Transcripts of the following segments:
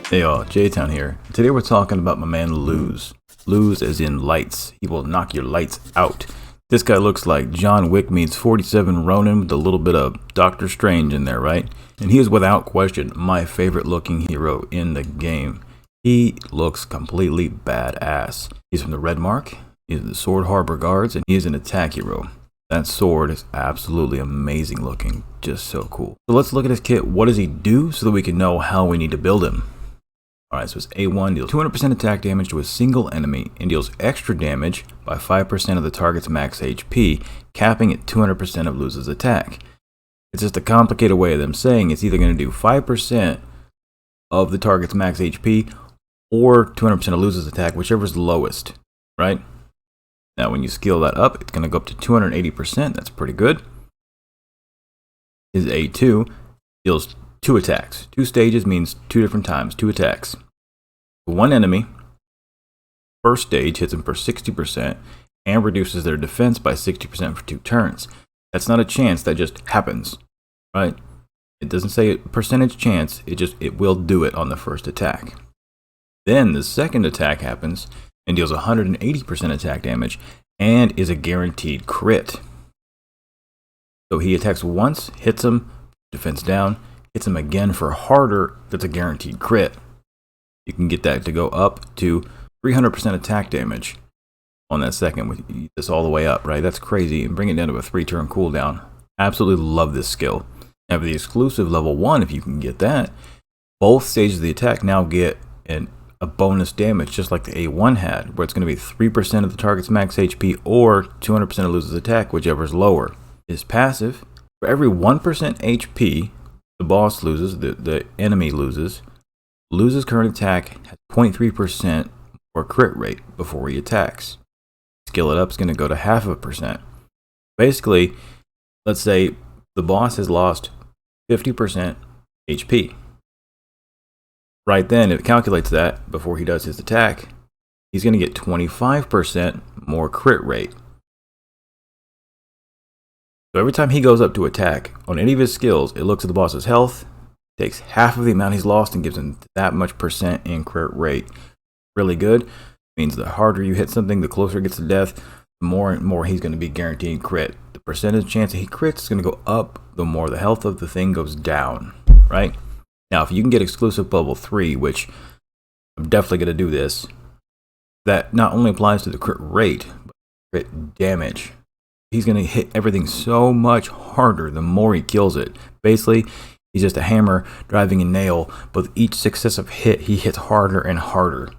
Hey y'all, J-Town here. Today we're talking about my man Luz. Luz as in lights. He will knock your lights out. This guy looks like John Wick meets 47 Ronin with a little bit of Doctor Strange in there, right? And he is without question my favorite looking hero in the game. He looks completely badass. He's from the Red Mark, he's the Sword Harbor Guards, and he is an attack hero. That sword is absolutely amazing looking, just so cool. So let's look at his kit. What does he do so that we can know how we need to build him? Alright, so his A1 deals 200% attack damage to a single enemy and deals extra damage by 5% of the target's max HP, capping at 200% of Luz's attack. It's just a complicated way of them saying it's either going to do 5% of the target's max HP or 200% of Luz's attack, whichever is lowest, right? Now when you scale that up, it's going to go up to 280%, that's pretty good. His A2 deals 2 attacks. 2 stages means 2 different times, 2 attacks. One enemy, first stage hits him for 60% and reduces their defense by 60% for 2 turns. That's not a chance, that just happens, right? It doesn't say percentage chance, it will do it on the first attack. Then the second attack happens and deals 180% attack damage and is a guaranteed crit. So he attacks once, hits him, defense down, hits him again for harder, that's a guaranteed crit. You can get that to go up to 300% attack damage on that second with this all the way up, right? That's crazy. And bring it down to a 3-turn cooldown. Absolutely love this skill. Now for the exclusive level 1, if you can get that, both stages of the attack now get a bonus damage just like the A1 had, where it's going to be 3% of the target's max HP or 200% of Luz's attack, whichever is lower. His passive, for every 1% HP the boss loses, the enemy loses, Luz's current attack has 0.3% more crit rate before he attacks. Scale it up, it's going to go to 0.5%. Basically, let's say the boss has lost 50% HP. Right then, if it calculates that before he does his attack, he's going to get 25% more crit rate. So every time he goes up to attack, on any of his skills, it looks at the boss's health, takes half of the amount he's lost and gives him that much percent in crit rate. Really good. Means the harder you hit something, the closer it gets to death, the more and more he's going to be guaranteed crit. The percentage chance that he crits is going to go up the more the health of the thing goes down, right? Now, if you can get exclusive level 3, which I'm definitely going to do this, that not only applies to the crit rate, but crit damage. He's going to hit everything so much harder the more he kills it. Basically, he's just a hammer driving a nail, but with each successive hit, he hits harder and harder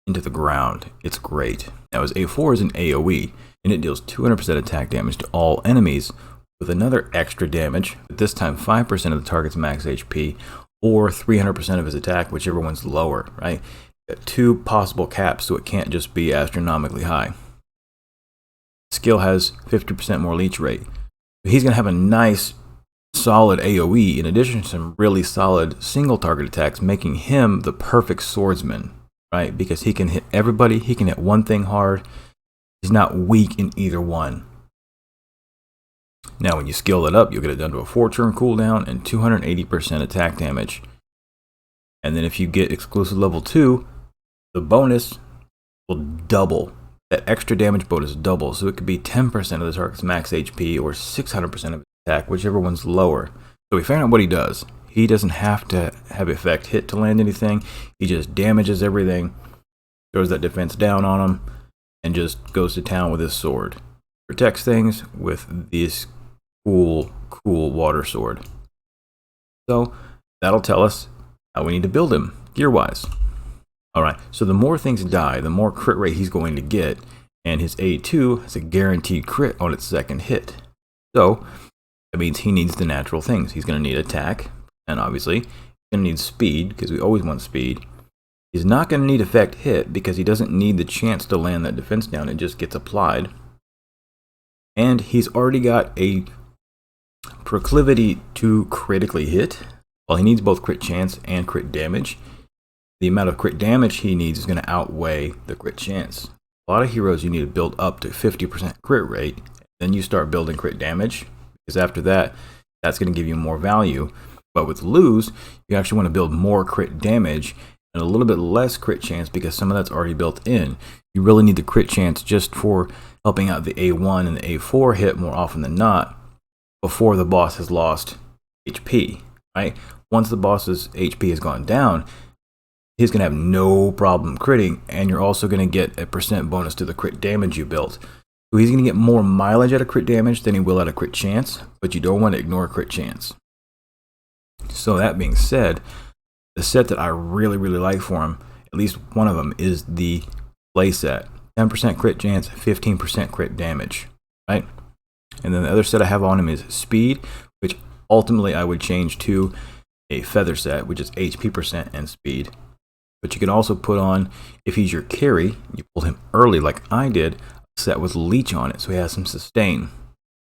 into the ground. It's great. Now, his A4 is an AoE, and it deals 200% attack damage to all enemies, with another extra damage, but this time 5% of the target's max HP, or 300% of his attack, whichever one's lower, right? Got 2 possible caps, so it can't just be astronomically high. Skill has 50% more leech rate. He's going to have a nice, solid AoE in addition to some really solid single target attacks, making him the perfect swordsman, right? Because he can hit everybody, he can hit one thing hard. He's not weak in either one. Now when you scale it up, you'll get it down to a 4-turn cooldown and 280% attack damage. And then if you get exclusive level 2, the bonus will double. That extra damage bonus doubles, so it could be 10% of the target's max HP or 600% of attack, whichever one's lower. So we found out what he does. He doesn't have to have effect hit to land anything. He just damages everything, throws that defense down on him, and just goes to town with his sword. Protects things with this cool water sword. So that'll tell us how we need to build him gear-wise. Alright, so the more things die, the more crit rate he's going to get, and his A2 has a guaranteed crit on its second hit. So, that means he needs the natural things. He's going to need attack, and obviously, he's going to need speed, because we always want speed. He's not going to need effect hit, because he doesn't need the chance to land that defense down, it just gets applied. And he's already got a proclivity to critically hit. Well, he needs both crit chance and crit damage. The amount of crit damage he needs is going to outweigh the crit chance. A lot of heroes you need to build up to 50% crit rate, then you start building crit damage, because after that, that's going to give you more value. But with Luz, you actually want to build more crit damage and a little bit less crit chance because some of that's already built in. You really need the crit chance just for helping out the A1 and the A4 hit more often than not before the boss has lost HP, right? Once the boss's HP has gone down, he's going to have no problem critting, and you're also going to get a % bonus to the crit damage you built. So he's going to get more mileage out of crit damage than he will out of crit chance, but you don't want to ignore crit chance. So that being said, the set that I really like for him, at least one of them, is the play set. 10% crit chance, 15% crit damage, right? And then the other set I have on him is speed, which ultimately I would change to a feather set, which is HP % and speed. But you can also put on, if he's your carry, you pull him early like I did, a set with leech on it, so he has some sustain,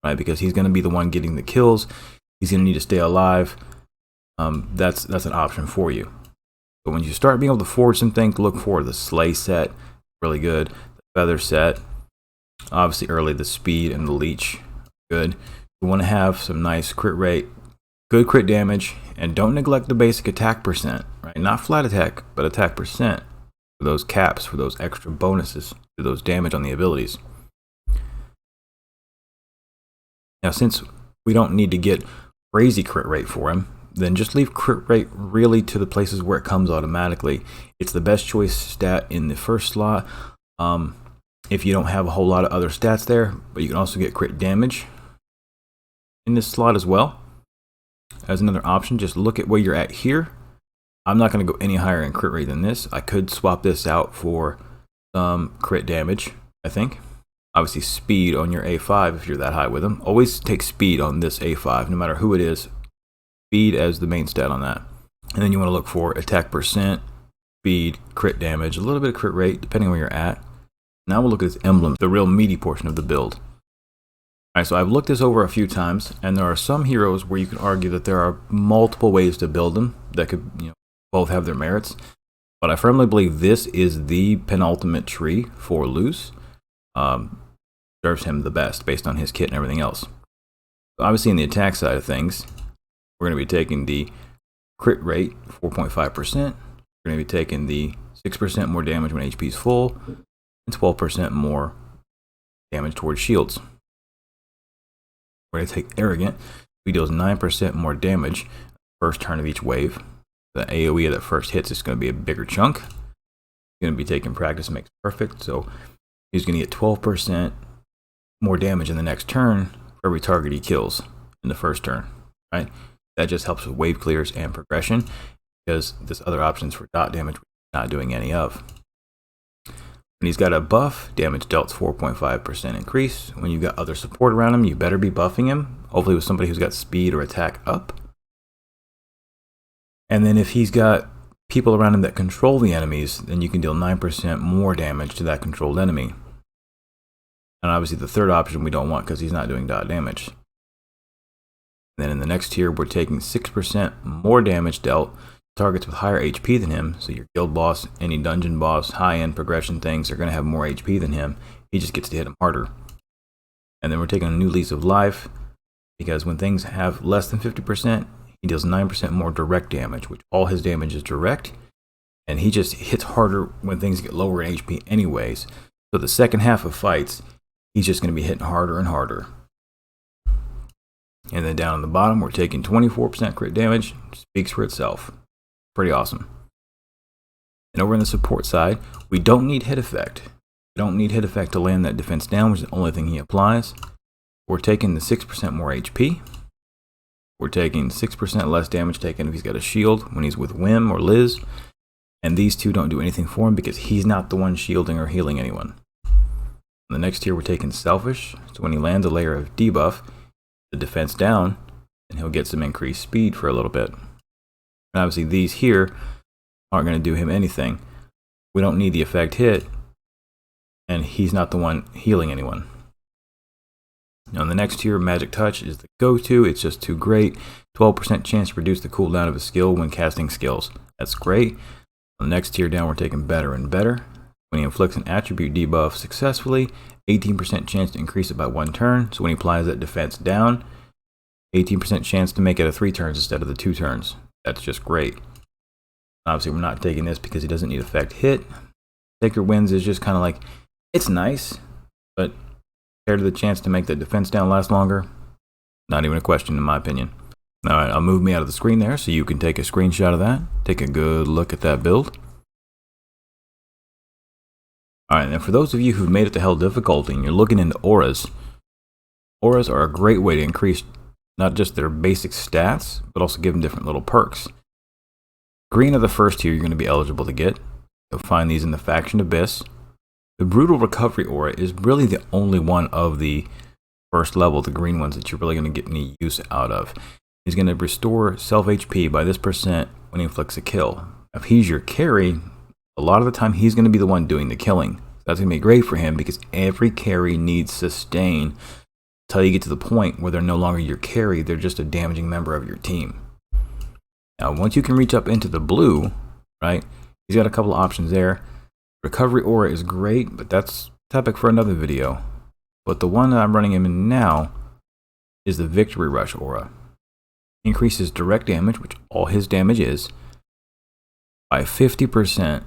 right? Because he's going to be the one getting the kills. He's going to need to stay alive. That's an option for you. But when you start being able to forge some things, look for the slay set, really good. The feather set, obviously early the speed and the leech, good. You want to have some nice crit rate, good crit damage, and don't neglect the basic attack %, right? Not flat attack, but attack % for those caps, for those extra bonuses, for those damage on the abilities. Now, since we don't need to get crazy crit rate for him, then just leave crit rate really to the places where it comes automatically. It's the best choice stat in the first slot. If you don't have a whole lot of other stats there, but you can also get crit damage in this slot as well. As another option, just look at where you're at here. I'm not going to go any higher in crit rate than this. I could swap this out for some crit damage, I think. Obviously speed on your A5 if you're that high with them. Always take speed on this A5, no matter who it is. Speed as the main stat on that. And then you want to look for attack %, speed, crit damage, a little bit of crit rate, depending where you're at. Now we'll look at his emblems, the real meaty portion of the build. Alright, so I've looked this over a few times, and there are some heroes where you can argue that there are multiple ways to build them that could, both have their merits. But I firmly believe this is the penultimate tree for Luz. Serves him the best based on his kit and everything else. So obviously, in the attack side of things, we're going to be taking the crit rate, 4.5%. We're going to be taking the 6% more damage when HP is full, and 12% more damage towards shields. We're going to take Arrogant, who deals 9% more damage first turn of each wave. The AoE of that first hits is going to be a bigger chunk. He's going to be taking Practice Makes Perfect, so he's going to get 12% more damage in the next turn for every target he kills in the first turn, right? That just helps with wave clears and progression, because there's other options for dot damage we're not doing any of. When he's got a buff, damage dealt 4.5% increase. When you've got other support around him, you better be buffing him, hopefully with somebody who's got speed or attack up. And then if he's got people around him that control the enemies, then you can deal 9% more damage to that controlled enemy. And obviously the third option we don't want because he's not doing dot damage. And then in the next tier, we're taking 6% more damage dealt to targets with higher HP than him. So your guild boss, any dungeon boss, high-end progression things are going to have more HP than him. He just gets to hit them harder. And then we're taking a new lease of life, because when things have less than 50%, he deals 9% more direct damage, which all his damage is direct. And he just hits harder when things get lower in HP anyways. So the second half of fights, he's just going to be hitting harder and harder. And then down on the bottom, we're taking 24% crit damage. Speaks for itself. Pretty awesome. And over on the support side, we don't need hit effect. We don't need hit effect to land that defense down, which is the only thing he applies. We're taking the 6% more HP. We're taking 6% less damage taken if he's got a shield when he's with Wim or Liz. And these two don't do anything for him because he's not the one shielding or healing anyone. In the next tier, we're taking Selfish. So when he lands a layer of debuff, the defense down, and he'll get some increased speed for a little bit. And obviously these here aren't going to do him anything. We don't need the effect hit, and he's not the one healing anyone. Now in the next tier, Magic Touch is the go-to. It's just too great. 12% chance to reduce the cooldown of a skill when casting skills. That's great. On the next tier down, we're taking Better and Better. When he inflicts an attribute debuff successfully, 18% chance to increase it by 1 turn. So when he applies that defense down, 18% chance to make it a 3 turns instead of the 2 turns. That's just great. Obviously, we're not taking this because he doesn't need effect hit. Sacred Winds is just kind of like, it's nice, but compared to the chance to make the defense down last longer, not even a question in my opinion. Alright, I'll move me out of the screen there so you can take a screenshot of that. Take a good look at that build. Alright, and for those of you who've made it to Hell difficulty and you're looking into auras, auras are a great way to increase not just their basic stats, but also give them different little perks. Green are the first two you're going to be eligible to get. You'll find these in the Faction Abyss. The Brutal Recovery Aura is really the only one of the first level, the green ones, that you're really going to get any use out of. He's going to restore self HP by this percent when he inflicts a kill. If he's your carry, a lot of the time he's going to be the one doing the killing. That's going to be great for him because every carry needs sustain until you get to the point where they're no longer your carry, they're just a damaging member of your team. Now, once you can reach up into the blue, right, he's got a couple of options there. Recovery Aura is great, but that's a topic for another video. But the one that I'm running him in now is the Victory Rush Aura. Increases direct damage, which all his damage is, by 50%.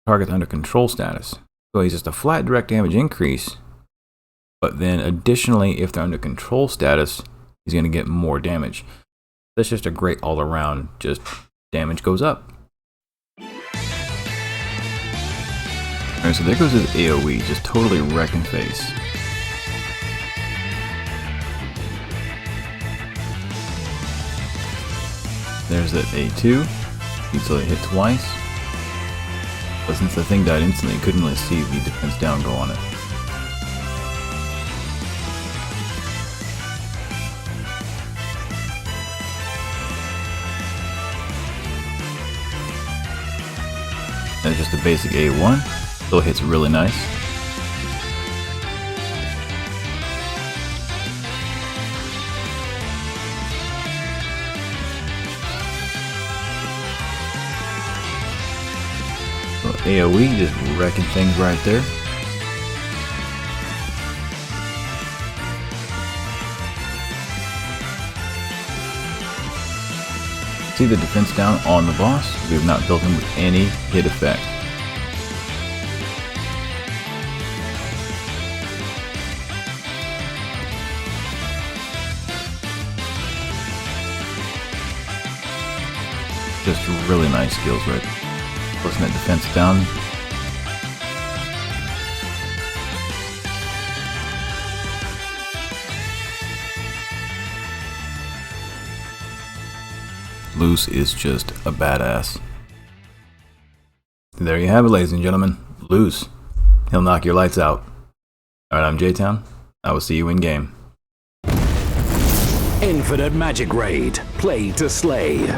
Target under control status. So he's just a flat direct damage increase, but then additionally, if they're under control status, he's going to get more damage. That's just a great all around, just damage goes up. Alright, so there goes his AoE, just totally wrecking face. There's that A2, easily hit twice. But since the thing died instantly, you couldn't really see the defense down go on it. That's just a basic A1, still hits really nice. So AoE just wrecking things right there. See the defense down on the boss? We have not built him with any hit effect. Just really nice skills right there. Forcing that defense down. Loose is just a badass. There you have it, ladies and gentlemen. Loose. He'll knock your lights out. Alright, I'm J-Town. I will see you in game. Infinite Magic Raid. Play to slay.